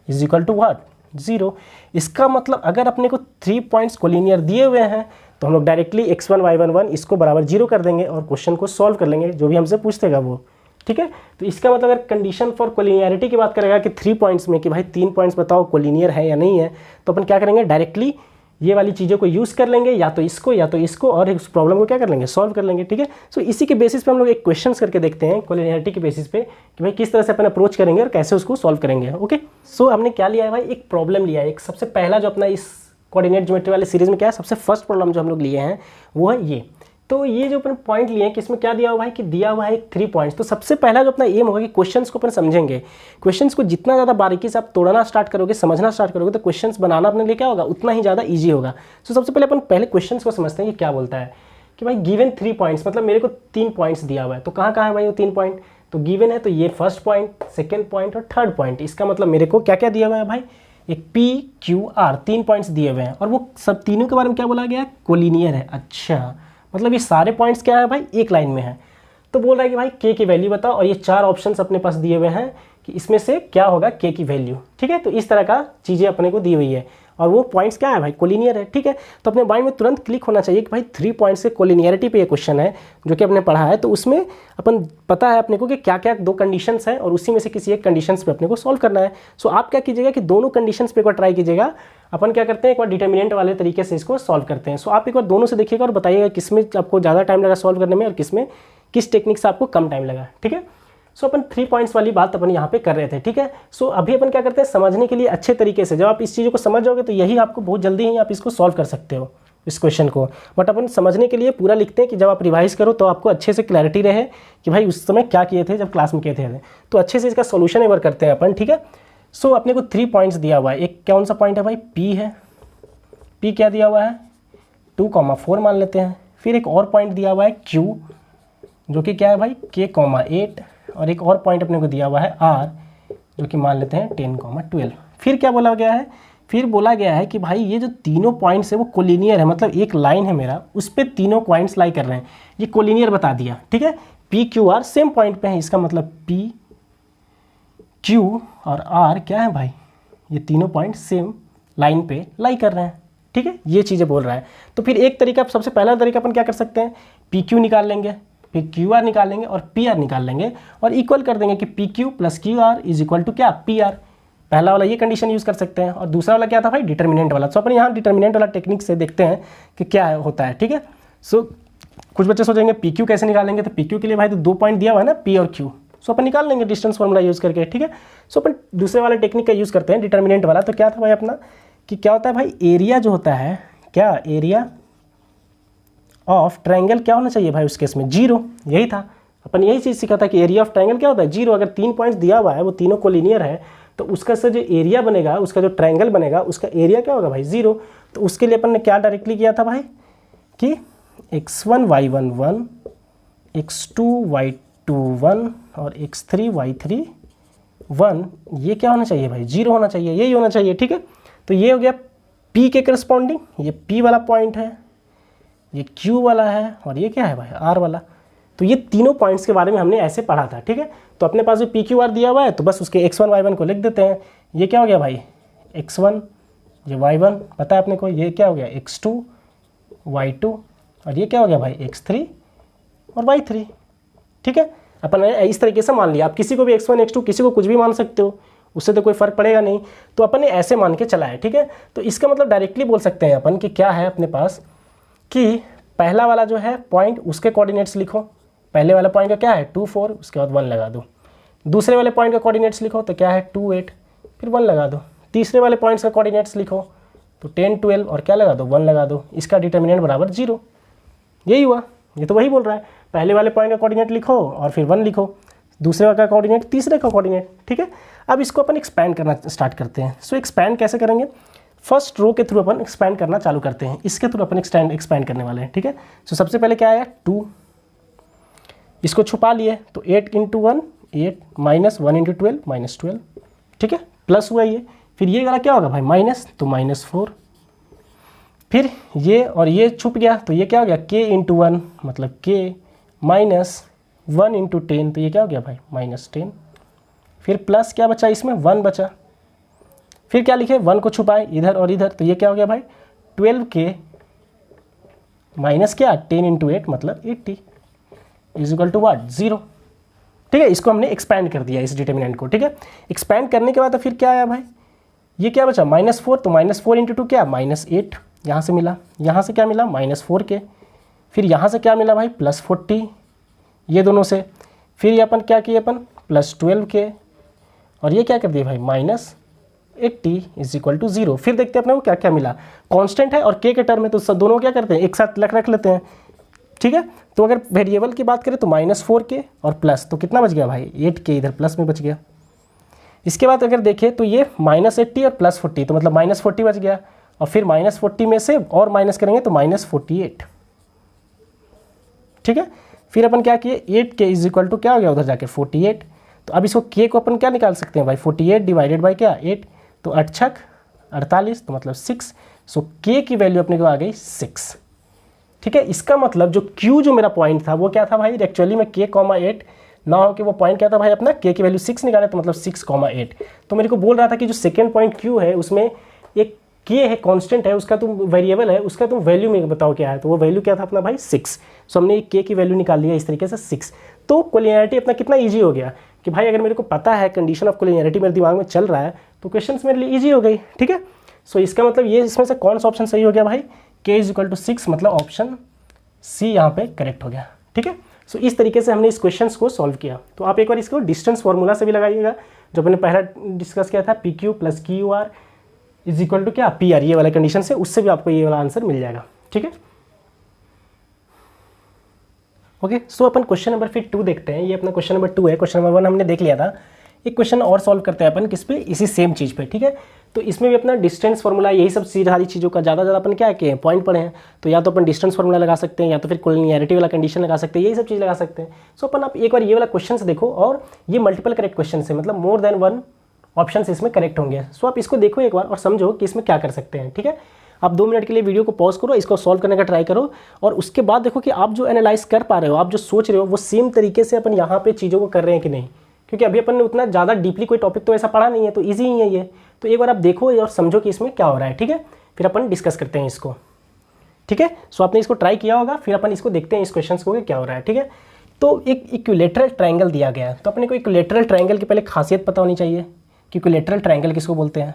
is equal to what, 0। इसका मतलब अगर अपने को 3 पॉइंट्स कोलिनियर दिए हुए हैं तो हम लोग डायरेक्टली x1 y1 1 इसको बराबर 0 कर देंगे और क्वेश्चन को सॉल्व कर लेंगे, जो भी हमसे पूछतेगा वो। ठीक है, तो इसका मतलब अगर कंडीशन फॉर कोलिनियरिटी की बात करेगा कि 3 पॉइंट्स में कि भाई 3 पॉइंट्स बताओ कोलिनियर है या नहीं है, तो अपन क्या करेंगे, डायरेक्टली ये वाली चीज़ों को यूज़ कर लेंगे, या तो इसको और इस प्रॉब्लम को क्या कर लेंगे, सॉल्व कर लेंगे। ठीक है, सो इसी के बेसिस पे हम लोग एक क्वेश्चंस करके देखते हैं कोलिनियरिटी के बेसिस पे कि भाई किस तरह से अपन अप्रोच करेंगे और कैसे उसको सॉल्व करेंगे। ओके, सो हमने क्या लिया है भाई, एक प्रॉब्लम लिया है। एक सबसे पहला जो अपना इस कोऑर्डिनेट ज्योमेट्री वाले सीरीज में क्या है, सबसे फर्स्ट प्रॉब्लम जो हम लोग लिए हैं वो है ये। तो ये जो अपन पॉइंट लिए हैं कि इसमें क्या दिया हुआ है कि दिया हुआ है 3 पॉइंट्स। तो सबसे पहला जो अपना एम होगा कि क्वेश्चंस को अपन समझेंगे। क्वेश्चंस को जितना ज़्यादा बारीकी से आप तोड़ना स्टार्ट करोगे, समझना स्टार्ट करोगे, तो क्वेश्चंस बनाना अपने लिए क्या होगा, उतना ही ज़्यादा ईजी होगा। तो सबसे पहले अपन पहले क्वेश्चंस को समझते हैं कि क्या बोलता है कि भाई गिवन 3 पॉइंट्स, मतलब मेरे को 3 पॉइंट्स दिया हुआ है। तो कहाँ कहाँ है भाई वो 3 पॉइंट, तो गिवन है तो ये फर्स्ट पॉइंट, सेकेंड पॉइंट और थर्ड पॉइंट। इसका मतलब मेरे को क्या क्या दिया हुआ है भाई, एक P Q R 3 पॉइंट्स दिए हुए हैं और वो सब तीनों के बारे में क्या बोला गया है, कोलिनियर है। अच्छा, मतलब ये सारे पॉइंट्स क्या है भाई, एक लाइन में है। तो बोल रहा है कि भाई K की वैल्यू बताओ, और ये 4 ऑप्शंस अपने पास दिए हुए हैं कि इसमें से क्या होगा K की वैल्यू। ठीक है, तो इस तरह का चीज़ें अपने को दी हुई है और वो पॉइंट्स क्या है भाई, कोलिनियर है। ठीक है, तो अपने माइंड में तुरंत क्लिक होना चाहिए कि भाई 3 पॉइंट्स से कोलिनियरिटी पे ये क्वेश्चन है जो कि अपने पढ़ा है। तो उसमें अपन पता है अपने को कि क्या क्या 2 कंडीशंस हैं और उसी में से किसी एक कंडीशंस पे अपने को सॉल्व करना है। सो आप क्या कीजिएगा कि दोनों कंडीशंस पे एक बार ट्राई कीजिएगा। अपन क्या करते हैं, एक बार डिटर्मिनेंट वाले तरीके से इसको सॉल्व करते हैं। सो आप एक बार दोनों से देखिएगा और बताइएगा किसमें आपको ज़्यादा टाइम लगा सॉल्व करने में और किस टेक्निक से आपको कम टाइम लगा। ठीक है, सो अपन 3 पॉइंट्स वाली बात अपन यहाँ पे कर रहे थे। ठीक है, सो अभी अपन क्या करते हैं, समझने के लिए अच्छे तरीके से जब आप इस चीज़ों को समझ जाओगे तो यही आपको बहुत जल्दी ही आप इसको सॉल्व कर सकते हो। इस क्वेश्चन को, बट अपन समझने के लिए पूरा लिखते हैं कि जब आप रिवाइज करो तो आपको अच्छे से क्लैरिटी रहे कि भाई उस समय क्या किए थे जब क्लास में किए थे। तो अच्छे से इसका सोल्यूशन एक बार करते हैं अपन, ठीक है। सो अपने को 3 पॉइंट्स दिया हुआ है। एक कौन सा पॉइंट है भाई, P है। P क्या दिया हुआ है 2,4 मान लेते हैं। फिर एक और पॉइंट दिया हुआ है Q जो कि क्या है भाई K,8, और एक और पॉइंट अपने को दिया हुआ है R जो कि मान लेते हैं 10,12। फिर क्या बोला गया है, फिर बोला गया है कि भाई ये जो तीनों पॉइंट्स है वो कोलिनियर है, मतलब एक लाइन है मेरा उस पर तीनों पॉइंट्स लाई कर रहे हैं, ये कोलिनियर बता दिया, ठीक है। PQR सेम पॉइंट पे है, इसका मतलब PQ और R क्या है भाई, ये तीनों पॉइंट सेम लाइन पे लाई कर रहे हैं, ठीक है। ये चीज़ें बोल रहा है। तो फिर एक तरीका, सबसे पहला तरीका अपन क्या कर सकते हैं, PQ निकाल लेंगे, फिर QR निकाल लेंगे और PR निकाल लेंगे और इक्वल कर देंगे कि PQ + QR = क्या PR। पहला वाला ये कंडीशन यूज़ कर सकते हैं, और दूसरा वाला क्या था भाई डिटर्मिनेंट वाला। तो अपन यहाँ डिटर्मिनेंट वाला टेक्निक से देखते हैं कि क्या होता है, ठीक है। सो कुछ बच्चे सोचेंगे PQ कैसे निकालेंगे, तो PQ के लिए भाई तो 2 पॉइंट दिया हुआ है ना P और Q, सो अपन निकाल लेंगे डिस्टेंस फॉर्मूला यूज़ करके, ठीक है। सो अपन दूसरे वाले टेक्निक का यूज़ करते हैं डिटर्मिनेंट वाला। तो क्या था भाई अपना कि क्या होता है भाई, एरिया जो होता है, क्या एरिया ऑफ ट्रायंगल क्या होना चाहिए भाई उस केस में 0, यही था। अपन यही चीज़ सीखा था कि एरिया ऑफ ट्रायंगल क्या होता है 0। अगर 3 पॉइंट्स दिया हुआ है वो तीनों कोलिनियर है तो उसका से जो एरिया बनेगा, उसका जो ट्रायंगल बनेगा उसका एरिया क्या होगा भाई 0। तो उसके लिए अपन ने क्या डायरेक्टली किया था भाई कि x1 y1 1, x2 y2 1 और x3 y3 1, ये क्या होना चाहिए भाई 0 होना चाहिए, यही होना चाहिए, ठीक है। तो ये हो गया P के करस्पॉन्डिंग, ये P वाला पॉइंट है, ये Q वाला है, और ये क्या है भाई R वाला। तो ये तीनों पॉइंट्स के बारे में हमने ऐसे पढ़ा था, ठीक है। तो अपने पास जो PQR दिया हुआ है तो बस उसके x1 y1 को लिख देते हैं। ये क्या हो गया भाई x1, ये y1 पता है अपने को, ये क्या हो गया x2 y2, और ये क्या हो गया भाई x3 और y3, ठीक है। अपन ने इस तरीके से मान लिया, आप किसी को भी x1 x2 किसी को कुछ भी मान सकते हो, उससे तो कोई फर्क पड़ेगा नहीं। तो अपन ने ऐसे मान के चला है, ठीक है। तो इसका मतलब डायरेक्टली बोल सकते हैं अपन कि क्या है अपने पास कि पहला वाला जो है पॉइंट उसके कोऑर्डिनेट्स लिखो। पहले वाला पॉइंट का क्या है 2 4, उसके बाद 1 लगा दो। दूसरे वाले पॉइंट का कोऑर्डिनेट्स लिखो तो क्या है 2 8, फिर 1 लगा दो। तीसरे वाले पॉइंट्स का कोऑर्डिनेट्स लिखो तो 10 12 और क्या लगा दो 1 लगा दो। इसका डिटर्मिनेंट बराबर 0, यही हुआ। ये तो वही बोल रहा है, पहले वाले पॉइंट का कोऑर्डिनेट लिखो और फिर 1 लिखो, दूसरे का कोऑर्डिनेट तीसरे का कोऑर्डिनेट, ठीक है। अब इसको अपन एक्सपैंड करना स्टार्ट करते हैं। सो एक्सपैंड कैसे करेंगे, फर्स्ट रो के थ्रू अपन एक्सपैंड करना चालू करते हैं, इसके थ्रू अपन एक्सपैंड करने वाले हैं, ठीक है। सो सबसे पहले क्या आया 2, इसको छुपा लिए तो 8 × 1 8 -1 × 12 -12, ठीक है, प्लस हुआ ये। फिर ये वाला क्या होगा भाई माइनस, तो -4। फिर ये और ये छुप गया तो ये क्या हो गया k × 1 मतलब k -1 × 10, तो ये क्या हो गया भाई -10। फिर प्लस क्या बचा इसमें 1 बचा। फिर क्या लिखे 1 को छुपाए इधर और इधर, तो ये क्या हो गया भाई 12k माइनस क्या 10 × 8 मतलब 80 = व्हाट 0, ठीक है। इसको हमने एक्सपैंड कर दिया इस डिटर्मिनेंट को, ठीक है। एक्सपैंड करने के बाद तो फिर क्या आया भाई, ये क्या बचा -4, तो -4 × 2 क्या -8, यहाँ से मिला, यहाँ से क्या मिला -4k, फिर यहाँ से क्या मिला भाई +40, ये दोनों से। फिर ये अपन क्या किए अपन +12k, और ये क्या कर दिए भाई -80 = 0। फिर देखते हैं अपने को क्या क्या मिला, कांस्टेंट है और k के टर्म में, तो सब दोनों क्या करते हैं एक साथ रख लेते हैं, ठीक है। तो अगर वेरिएबल की बात करें तो -4k और प्लस, तो कितना बच गया भाई 8k इधर प्लस में बच गया। इसके बाद अगर देखें तो ये -80 और +40, तो मतलब -40 बच गया, और फिर -40 में से और माइनस करेंगे तो -48, ठीक है। फिर अपन क्या किए 8k = क्या हो गया उधर जाके 48। तो अब इसको k को अपन क्या निकाल सकते हैं भाई 48 डिवाइडेड बाई क्या 8, तो 8 छक 48, तो मतलब 6। सो k की वैल्यू अपने को आ गई 6, ठीक है। इसका मतलब जो q जो मेरा पॉइंट था वो क्या था भाई एक्चुअली में k, 8 ना हो कि वो पॉइंट क्या था भाई अपना k की वैल्यू 6 निकाले, तो मतलब 6, 8। तो मेरे को बोल रहा था कि जो सेकेंड पॉइंट q है उसमें एक k है कांस्टेंट है, उसका तुम वेरिएबल है, उसका तुम वैल्यू में बताओ क्या है, तो वो वैल्यू क्या था अपना भाई 6। सो हमने एक k की वैल्यू निकाल लिया इस तरीके से 6। तो कोलिनियरिटी अपना कितना ईजी हो गया कि भाई अगर मेरे को पता है कंडीशन ऑफ कोलिनियरिटी मेरे दिमाग में चल रहा है तो क्वेश्चन मेरे लिए ईजी हो गई, ठीक है। सो इसका मतलब ये इसमें से कौन सा ऑप्शन सही हो गया भाई k = 6, मतलब ऑप्शन सी यहाँ पे करेक्ट हो गया, ठीक है। सो इस तरीके से हमने इस क्वेश्चन को सॉल्व किया। तो आप एक बार इसको डिस्टेंस फार्मूला से भी लगाइएगा, जो मैंने पहला डिस्कस किया था PQ + QR = क्या PR, ये वाला कंडीशन से, उससे भी आपको ये वाला आंसर मिल जाएगा, ठीक है। ओके, सो अपन क्वेश्चन नंबर फिर 2 देखते हैं। ये अपना क्वेश्चन नंबर 2 है। क्वेश्चन नंबर 1 हमने देख लिया था। एक क्वेश्चन और सॉल्व करते हैं अपन किस पे, इसी सेम चीज़ पे, ठीक है। तो इसमें भी अपना डिस्टेंस फार्मूला, यही सब सारी चीज़ों का ज़्यादा अपन क्या किए हैं, पॉइंट पढ़े हैं। तो या तो अपन डिस्टेंस फार्मूला लगा सकते हैं, या तो फिर कोलिनियरिटी वाला कंडीशन लगा सकते हैं, यही सब चीज़ लगा सकते हैं। सो अपन आप एक बार ये वाला क्वेश्चन से देखो, और ये मल्टीपल करेक्ट क्वेश्चन है, मतलब मोर देन 1 ऑप्शन इसमें करेक्ट होंगे। सो आप इसको देखो एक बार और समझो कि इसमें क्या कर सकते हैं, ठीक है। आप 2 मिनट के लिए वीडियो को पॉज करो, इसको सॉल्व करने का ट्राई करो, और उसके बाद देखो कि आप जो एनालाइज कर पा रहे हो, आप जो सोच रहे हो, वो सेम तरीके से अपन यहाँ पे चीज़ों को कर रहे हैं कि नहीं। क्योंकि अभी अपन ने उतना ज़्यादा डीपली कोई टॉपिक तो ऐसा पढ़ा नहीं है, तो ईजी ही है ये। तो एक बार आप देखो और समझो कि इसमें क्या हो रहा है, ठीक है। फिर अपन डिस्कस करते हैं इसको, ठीक है। सो आपने इसको ट्राई किया होगा, फिर अपन इसको देखते हैं इस क्वेश्चन को क्या हो रहा है, ठीक है। तो एक इक्विलेटरल ट्रायंगल दिया गया है, तो अपने को इक्विलेटरल ट्रायंगल की पहले खासियत पता होनी चाहिए कि इक्विलेटरल ट्रायंगल किसको बोलते हैं।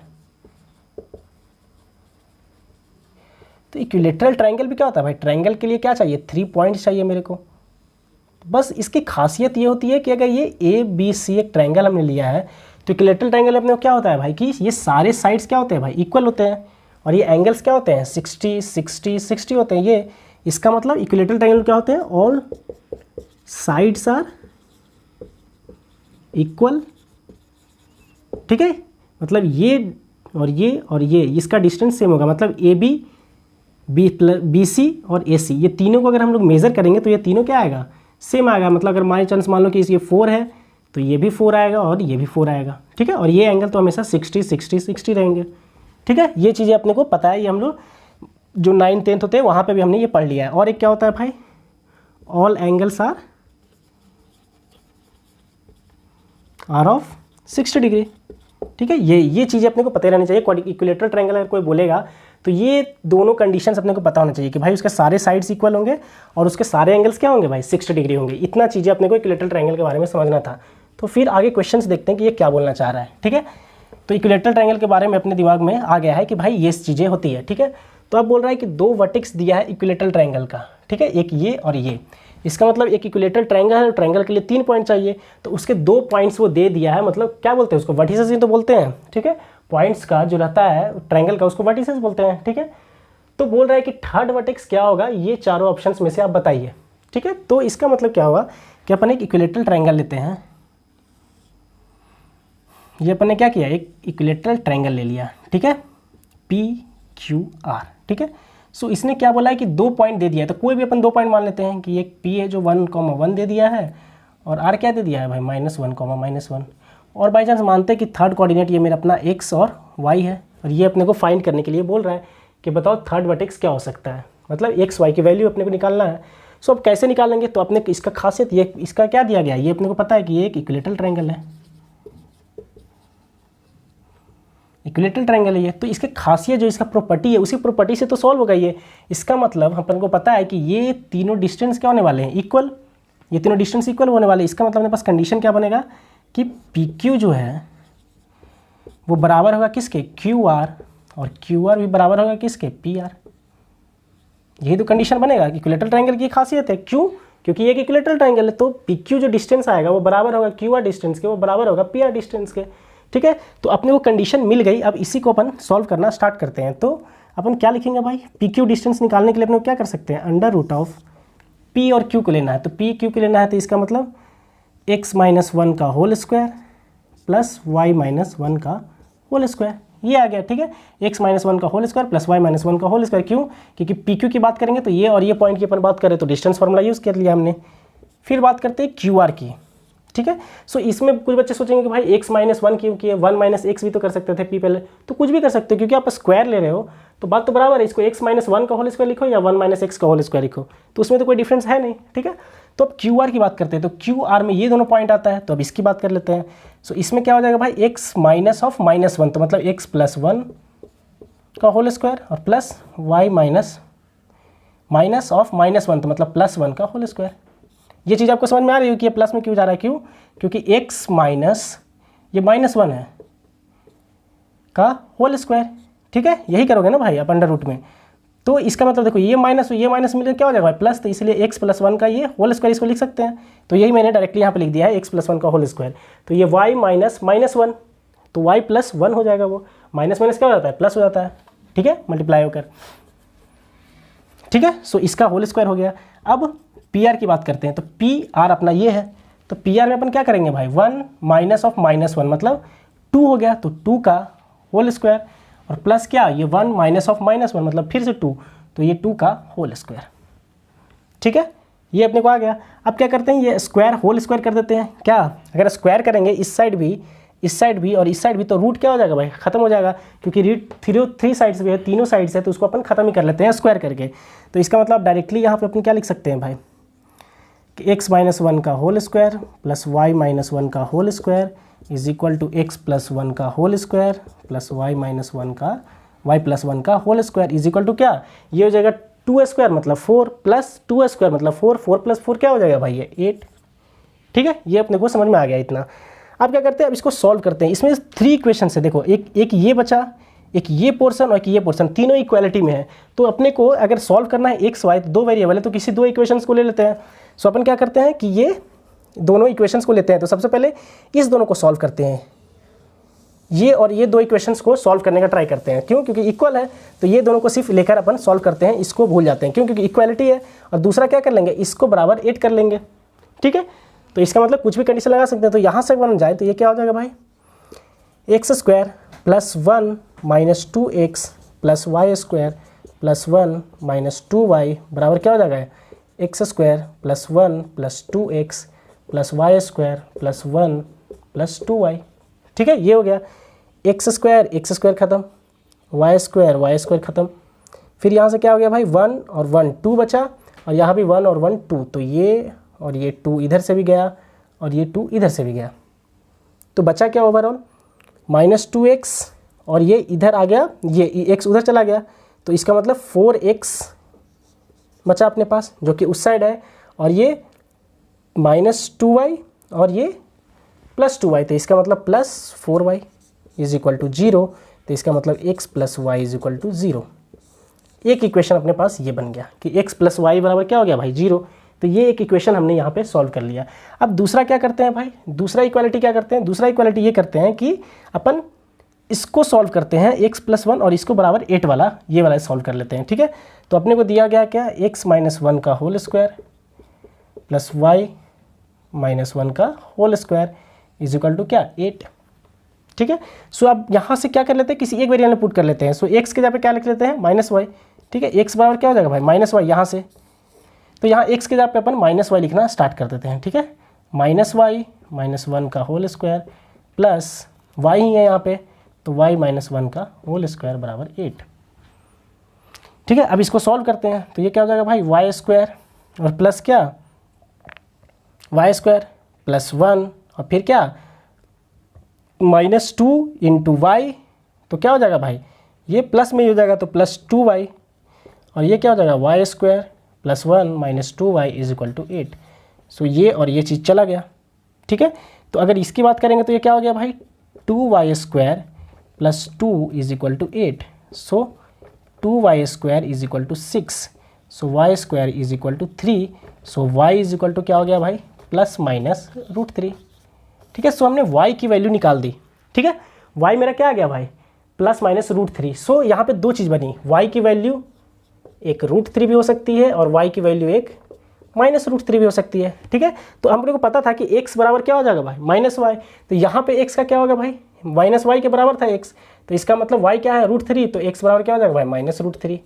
तो इक्विलेटरल ट्रायंगल भी क्या होता है भाई, ट्रायंगल के लिए क्या चाहिए, 3 पॉइंट्स चाहिए मेरे को। बस इसकी खासियत ये होती है कि अगर ये ABC एक ट्रायंगल हमने लिया है, तो इक्विलेटरल ट्रायंगल अपने को क्या होता है भाई कि ये सारे साइड्स क्या होते हैं भाई, इक्वल होते हैं, और ये एंगल्स क्या होते हैं 60 60 60 होते हैं। ये इसका मतलब इक्विलेटरल ट्रायंगल क्या होते हैं, ऑल साइड्स आर इक्वल, ठीक है। मतलब ये और ये और ये, इसका डिस्टेंस सेम होगा, मतलब AB BC और AC, ये तीनों को अगर हम लोग मेज़र करेंगे तो ये तीनों क्या आएगा, सेम आएगा। मतलब अगर बाई चांस मान लो कि ये 4 है, तो ये भी 4 आएगा और ये भी 4 आएगा, ठीक है। और ये एंगल तो हमेशा 60 60 60 रहेंगे, ठीक है। ये चीज़ें अपने को पता है, ये हम लोग जो 9th 10th होते हैं वहाँ पे भी हमने ये पढ़ लिया है। और एक क्या होता है भाई, all angles are of 60 degree, ठीक है। ये चीज़ें अपने को पता रहनी चाहिए। इक्विलेटरल ट्रायंगल अगर कोई बोलेगा तो ये दोनों कंडीशंस अपने को पता होना चाहिए कि भाई उसके सारे साइड्स इक्वल होंगे और उसके सारे एंगल्स क्या होंगे भाई, 60 डिग्री होंगे। इतना चीज़ें अपने को इक्विलेटरल ट्रायंगल के बारे में समझना था। तो फिर आगे क्वेश्चंस देखते हैं कि ये क्या बोलना चाह रहा है, ठीक है। तो इक्विलेटरल ट्रायंगल के बारे में अपने दिमाग में आ गया है कि भाई ये चीज़ें होती है, ठीक है। तो अब बोल रहा है कि 2 वर्टेक्स दिया है इक्विलेटरल ट्रायंगल का, ठीक है, एक ये और ये। इसका मतलब एक इक्विलेटरल ट्रायंगल है, ट्रायंगल के लिए 3 पॉइंट चाहिए, तो उसके 2 पॉइंट्स वो दे दिया है। मतलब क्या बोलते हैं उसको, वर्टिसेस ही तो बोलते हैं, ठीक है। पॉइंट्स का जो रहता है ट्रायंगल का, उसको वर्टिसेस बोलते हैं, ठीक है। तो बोल रहा है कि थर्ड वर्टेक्स क्या होगा, ये चारों ऑप्शंस में से आप बताइए, ठीक है। तो इसका मतलब क्या होगा कि अपन एक इक्विलेटरल ट्रायंगल लेते हैं। ये अपन ने क्या किया, एक इक्विलेटरल ट्रायंगल ले लिया, ठीक है, PQR, ठीक है। सो इसने क्या बोला है कि 2 पॉइंट दे दिया है, तो कोई भी अपन 2 पॉइंट मान लेते हैं कि एक P है जो 1,1 दे दिया है, और R क्या दे दिया है भाई -1,-1, और बाई चांस मानते हैं कि थर्ड कोऑर्डिनेट ये मेरा अपना X और Y है, और ये अपने को फाइंड करने के लिए बोल रहा है कि बताओ थर्ड वर्टेक्स क्या हो सकता है, मतलब X Y की वैल्यू अपने को निकालना है। सो अब कैसे निकालेंगे, तो अपने इसका खासियत, ये इसका क्या दिया गया, ये अपने को पता है कि ये एक इक्विलेटरल ट्रायंगल है, इक्विलेटरल ट्रायंगल है ये। तो इसके खासियत जो इसका प्रॉपर्टी है, उसी प्रॉपर्टी से तो सॉल्व होगा ये। इसका मतलब अपन को पता है कि ये तीनों डिस्टेंस क्या होने वाले हैं, इक्वल, ये तीनों डिस्टेंस इक्वल होने वाले। इसका मतलब अपने पास कंडीशन क्या बनेगा कि PQ जो है वो बराबर होगा किसके, QR, और QR भी बराबर होगा किसके, PR। यही तो कंडीशन बनेगा। इक्विलेटरल ट्रायंगल की खासियत है, क्यों, क्योंकि ये एक इक्विलेटरल ट्रायंगल है, तो PQ जो डिस्टेंस आएगा वो बराबर होगा QR डिस्टेंस के, वो बराबर होगा PR डिस्टेंस के, ठीक है। तो अपने वो कंडीशन मिल गई। अब इसी को अपन सॉल्व करना स्टार्ट करते हैं। तो अपन क्या लिखेंगे भाई, PQ डिस्टेंस निकालने के लिए अपने क्या कर सकते हैं, √of P और Q को लेना है। तो P Q को लेना है, तो इसका मतलब x - 1 का होल स्क्वायर प्लस y - 1 का होल स्क्वायर, ये आ गया, ठीक है। x - 1 का होल स्क्वायर प्लस y - 1 का होल स्क्वायर। क्यों, क्योंकि PQ की बात करेंगे तो ये और ये पॉइंट की अपन बात करें तो डिस्टेंस फार्मूला यूज़ कर लिया हमने। फिर बात करते हैं QR की, ठीक है। सो इसमें कुछ बच्चे सोचेंगे कि भाई x - 1 क्योंकि 1 - x भी तो कर सकते थे P पहले, तो कुछ भी कर सकते हो क्योंकि आप स्क्वायर ले रहे हो, तो बात तो बराबर है। इसको x - 1 का होल स्क्वायर लिखो या 1 - x का होल स्क्वायर लिखो, तो उसमें तो कोई डिफरेंस है नहीं, ठीक है। तो अब QR की बात करते हैं, तो QR में ये दोनों पॉइंट आता है, तो अब इसकी बात कर लेते हैं। सो इसमें क्या हो जाएगा भाई, x - -1, तो मतलब x + 1 का होल स्क्वायर और प्लस y - -1, तो मतलब +1 का होल स्क्वायर। ये चीज़ आपको समझ में आ रही है कि ये प्लस में क्यों जा रहा है, क्यों, क्योंकि x माइनस ये -1 है का होल स्क्वायर, ठीक है। यही करोगे ना भाई आप अंडर रूट में। तो इसका मतलब देखो ये माइनस मिलकर क्या हो जाएगा भाई प्लस, तो इसलिए x + 1 का ये होल स्क्वायर इसको लिख सकते हैं। तो यही मैंने डायरेक्टली यहाँ पे लिख दिया है x + 1 का होल स्क्वायर। तो ये y - -1, तो y + 1 हो जाएगा, वो माइनस क्या हो जाता है, प्लस हो जाता है, ठीक है, मल्टीप्लाई होकर। ठीक है। सो इसका होल स्क्वायर हो गया। अब पी आर की बात करते हैं, तो पी आर अपना ये है, तो पी आर में अपन क्या करेंगे भाई, 1 माइनस ऑफ -1 मतलब 2 हो गया, तो 2 का होल स्क्वायर, और प्लस क्या, ये 1 माइनस ऑफ -1 मतलब फिर से 2, तो ये 2 का होल स्क्वायर। ठीक है, ये अपने को आ गया। अब क्या करते हैं, ये स्क्वायर होल स्क्वायर कर देते हैं। क्या, अगर स्क्वायर करेंगे इस साइड भी, इस साइड भी और इस साइड भी, तो रूट क्या हो जाएगा भाई, खत्म हो जाएगा, क्योंकि रूट थ्री साइड्स भी है, तीनों साइड्स है, तो उसको अपन खत्म ही कर लेते हैं स्क्वायर करके। तो इसका मतलब डायरेक्टली यहाँ पे अपन क्या लिख सकते हैं भाई, कि x माइनस 1 का whole square plus y minus 1 का whole square is equal to x plus 1 का whole square plus y minus 1 का y प्लस 1 का whole square is equal to क्या, ये हो जाएगा 2 स्क्वायर मतलब 4 प्लस 2 स्क्वायर मतलब 4, 4 प्लस 4 क्या हो जाएगा भाई, ये 8। ठीक है, ये अपने को समझ में आ गया इतना। अब क्या करते हैं, अब इसको सॉल्व करते हैं। इसमें 3 इक्वेशन है, देखो एक ये बचा, एक ये पोर्शन और एक ये पोर्शन, तीनों इक्वालिटी में है। तो अपने को अगर सॉल्व करना है एक्स वाई, तो 2 वेरिएबल है, तो किसी 2 इक्वेशंस को ले लेते हैं। सो अपन क्या करते हैं कि ये दोनों इक्वेशंस को लेते हैं। तो सबसे पहले इस दोनों को सॉल्व करते हैं, ये और ये 2 इक्वेशंस को सॉल्व करने का ट्राई करते हैं। क्यों, क्योंकि इक्वल है, तो ये दोनों को सिर्फ लेकर अपन सॉल्व करते हैं, इसको भूल जाते हैं। क्यों, क्योंकि इक्वालिटी है। और दूसरा क्या कर लेंगे, इसको बराबर 8 कर लेंगे। ठीक है, तो इसका मतलब कुछ भी कंडीशन लगा सकते हैं। तो यहाँ से बन जाए तो ये क्या हो जाएगा भाई, X square plus 1 minus 2x plus Y square plus 1 minus 2y बराबर क्या हो जाएगा, X square plus 1 plus 2x plus Y square plus 1 plus 2y। ठीक है, ये हो गया। एक्स स्क्वायर खत्म, वाई स्क्वायर खत्म, फिर यहाँ से क्या हो गया भाई, 1 और 1 2 बचा, और यहाँ भी 1 और 1 2, तो ये और ये 2 इधर से भी गया और ये 2 इधर से भी गया, तो बचा क्या ओवरऑल माइनस 2x, और ये इधर आ गया, ये x उधर चला गया, तो इसका मतलब 4x बचा अपने पास जो कि उस साइड है, और ये माइनस 2y और ये प्लस 2y, तो इसका मतलब plus 4y is equal to 0, तो इसका मतलब x plus Y is equal to 0। एक इक्वेशन अपने पास ये बन गया कि x प्लस वाई बराबर क्या हो गया भाई, 0। तो ये एक इक्वेशन हमने यहाँ पे सॉल्व कर लिया। अब दूसरा क्या करते हैं भाई, दूसरा इक्वालिटी क्या करते हैं, दूसरा इक्वालिटी ये करते हैं कि अपन इसको सॉल्व करते हैं x प्लस 1 और इसको बराबर 8 वाला, ये वाला सॉल्व कर लेते हैं। ठीक है, तो अपने को दिया गया क्या, x माइनस 1 का whole square plus y minus 1 का whole square is equal to क्या, 8। ठीक है, सो अब यहाँ से क्या कर लेते हैं, किसी एक वेरिएबल में पुट कर लेते हैं। सो x के जगह पे क्या लिख लेते हैं, माइनस वाई। ठीक है, x बराबर क्या हो जाएगा भाई, माइनस वाई यहाँ से, तो यहाँ x के जगह पे अपन माइनस वाई लिखना स्टार्ट कर देते हैं। ठीक है, माइनस वाई माइनस 1 का होल स्क्वायर प्लस y ही है यहाँ पे, तो y माइनस 1 का होल स्क्वायर बराबर 8। ठीक है, अब इसको सॉल्व करते हैं, तो ये क्या हो जाएगा भाई, वाई स्क्वायर और प्लस क्या, वाई स्क्वायर प्लस 1 और फिर क्या माइनस 2 इंटू वाई, तो क्या हो जाएगा भाई, ये प्लस में ही हो जाएगा, तो प्लस 2y, और ये क्या हो जाएगा, Y square plus 1 minus 2y is equal to 8। So ये और ये चीज़ चला गया। ठीक है, तो अगर इसकी बात करेंगे तो ये क्या हो गया भाई, 2y square plus 2 is equal to 8। So 2y square is equal to 6, so y square is equal to 3, so y is equal to क्या हो गया भाई, प्लस माइनस √3। ठीक है, सो हमने y की वैल्यू निकाल दी। ठीक है, y मेरा क्या आ गया भाई, प्लस माइनस √3। सो यहाँ पे 2 चीज़ बनी, y की वैल्यू एक √3 भी हो सकती है और y की वैल्यू एक माइनस √3 भी हो सकती है। ठीक है, तो हम लोग को पता था कि x बराबर क्या हो जाएगा भाई, माइनस वाई, तो यहाँ पे x का क्या होगा भाई, माइनस वाई के बराबर था x, तो इसका मतलब y क्या है, √3, तो x बराबर क्या हो जाएगा भाई, माइनस √3,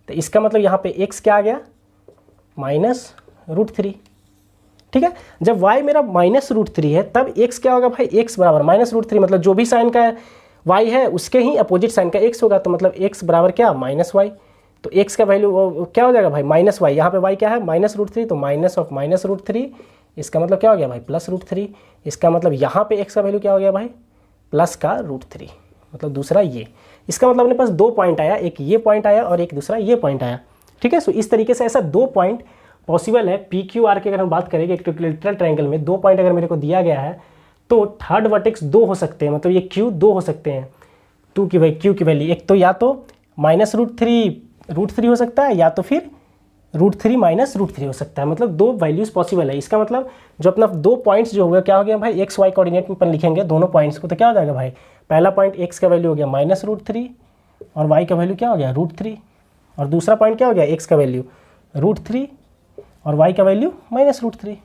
तो इसका मतलब यहाँ पे x क्या आ गया, माइनस √3। ठीक है, जब y मेरा माइनस √3 है तब x क्या होगा भाई, x बराबर माइनस √3, मतलब जो भी साइन का y है उसके ही अपोजिट साइन का x होगा, तो मतलब x बराबर क्या, माइनस वाई, तो x का वैल्यू क्या हो जाएगा भाई, माइनस वाई, यहाँ पे y क्या है, माइनस √3, तो माइनस ऑफ माइनस √3, इसका मतलब क्या हो गया भाई, प्लस √3, इसका मतलब यहाँ पे x का वैल्यू क्या हो गया भाई, प्लस का √3, मतलब दूसरा ये। इसका मतलब अपने पास 2 पॉइंट आया, एक ये पॉइंट आया और एक दूसरा ये पॉइंट आया। ठीक है, सो इस तरीके से ऐसा 2 पॉइंट पॉसिबल है। पी क्यू आर की अगर हम बात करेंगे एक इक्विलैटरल ट्रायंगल में 2 पॉइंट अगर मेरे को दिया गया है तो थर्ड वर्टेक्स 2 हो सकते हैं, मतलब ये क्यू 2 हो सकते हैं। क्यू की वैल्यू एक तो या तो माइनस √3 हो सकता है या तो फिर √3 माइनस √3 हो सकता है, मतलब 2 वैल्यूज पॉसिबल है। इसका मतलब जो अपना 2 पॉइंट्स जो हो गया क्या हो गया भाई, एक्स वाई कोऑर्डिनेट में अपन लिखेंगे दोनों पॉइंट्स को, तो क्या हो जाएगा भाई, पहला पॉइंट एक्स का वैल्यू हो गया माइनस √3 और वाई का वैल्यू क्या हो गया, √3, और दूसरा पॉइंट क्या हो गया, x का वैल्यू √3 और y का वैल्यू -√3।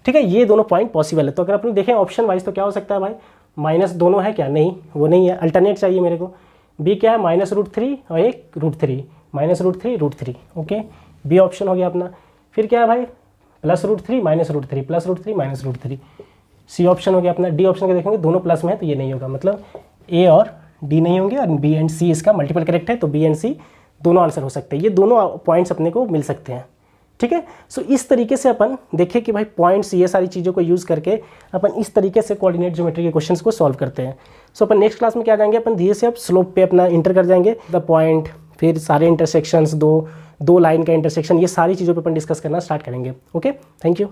ठीक है, ये दोनों पॉइंट पॉसिबल है। तो अगर अपन देखें ऑप्शन वाइज तो क्या हो सकता है भाई, माइनस दोनों है क्या, नहीं वो नहीं है, अल्टरनेट चाहिए मेरे को। बी क्या है, -√3 और एक √3, -√3 √3, ओके, बी ऑप्शन हो गया अपना। फिर क्या है भाई, +√3 -√3 +√3 -√3, सी ऑप्शन हो गया अपना। डी ऑप्शन का देखेंगे दोनों प्लस में है तो ये नहीं होगा, मतलब ए और डी नहीं होंगे और बी एंड सी इसका मल्टीपल करेक्ट है, तो बी एंड सी दोनों आंसर हो सकते हैं। ये दोनों पॉइंट्स अपने को मिल सकते हैं। ठीक है, सो इस तरीके से अपन देखें कि भाई पॉइंट्स, ये सारी चीज़ों को यूज़ करके अपन इस तरीके से कोऑर्डिनेट ज्योमेट्री के क्वेश्चंस को सॉल्व करते हैं। सो अपन नेक्स्ट क्लास में क्या जाएंगे, अपन धीरे से अब स्लोप पे अपना इंटर कर जाएंगे, द पॉइंट, फिर सारे इंटरसेक्शंस, दो लाइन का इंटरसेक्शन, ये सारी चीज़ों पे अपन डिस्कस करना स्टार्ट करेंगे। Okay, thank you.